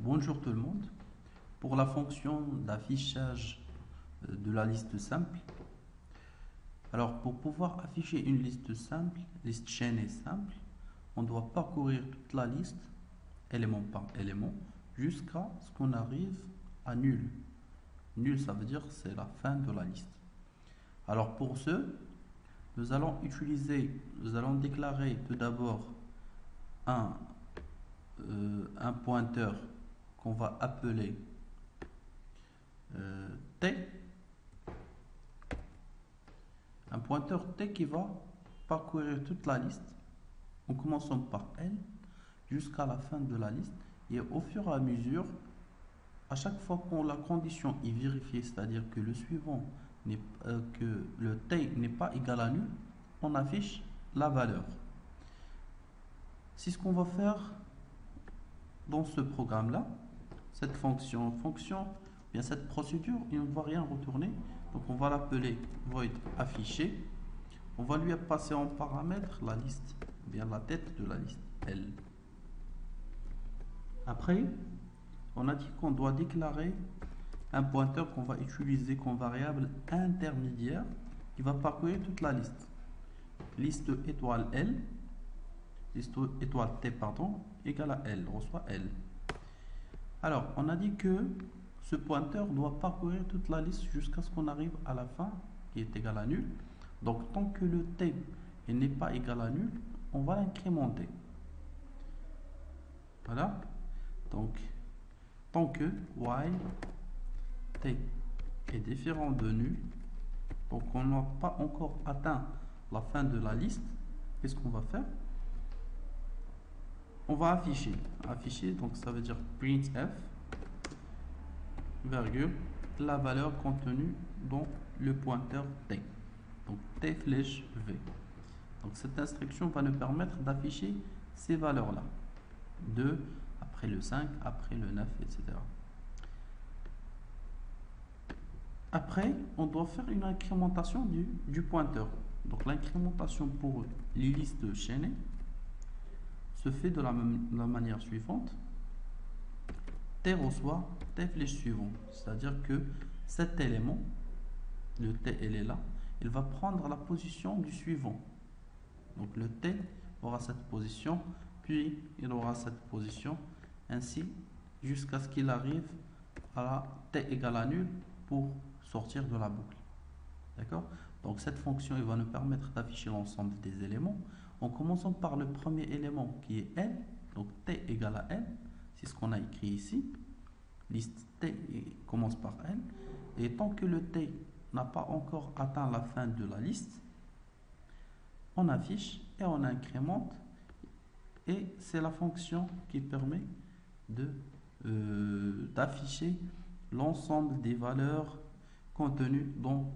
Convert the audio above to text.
Bonjour tout le monde. Pour la fonction d'affichage de la liste simple, alors pour pouvoir afficher une liste simple, liste chaînée simple, on doit parcourir toute la liste, élément par élément, jusqu'à ce qu'on arrive à nul. Nul, ça veut dire c'est la fin de la liste. Alors pour ce, nous allons déclarer tout d'abord un, un pointeur qu'on va appeler T, un pointeur T qui va parcourir toute la liste en commençant par L jusqu'à la fin de la liste, et au fur et à mesure, à chaque fois que la condition est vérifiée, c'est-à-dire que que le T n'est pas égal à nul, on affiche la valeur. C'est ce qu'on va faire dans ce programme-là. Cette fonction, bien cette procédure, il ne va rien retourner. Donc on va l'appeler void afficher. On va lui passer en paramètre la liste, bien la tête de la liste L. Après, on a dit qu'on doit déclarer un pointeur qu'on va utiliser comme variable intermédiaire qui va parcourir toute la liste. Liste étoile L, liste étoile T, pardon, égale à L, reçoit L. Alors, on a dit que ce pointeur doit parcourir toute la liste jusqu'à ce qu'on arrive à la fin qui est égal à nul. Donc, tant que le T n'est pas égal à nul, on va l'incrémenter. Voilà. Donc, tant que while T est différent de nul, donc on n'a pas encore atteint la fin de la liste, qu'est-ce qu'on va faire? On va afficher. Afficher, donc ça veut dire printf, virgule, la valeur contenue dans le pointeur T. Donc T flèche V. Donc cette instruction va nous permettre d'afficher ces valeurs-là. 2, après le 5, après le 9, etc. Après, on doit faire une incrémentation du pointeur. Donc l'incrémentation pour les listes chaînées se fait de la manière suivante. T reçoit T flèche suivant. C'est-à-dire que cet élément, le T, il est là, il va prendre la position du suivant. Donc le T aura cette position, puis il aura cette position, ainsi jusqu'à ce qu'il arrive à la T égale à nul pour sortir de la boucle. D'accord? Donc cette fonction il va nous permettre d'afficher l'ensemble des éléments en commençant par le premier élément qui est L, donc T égale à L, c'est ce qu'on a écrit ici. Liste T commence par L, et tant que le T n'a pas encore atteint la fin de la liste, on affiche et on incrémente, et c'est la fonction qui permet d'afficher l'ensemble des valeurs contenues dans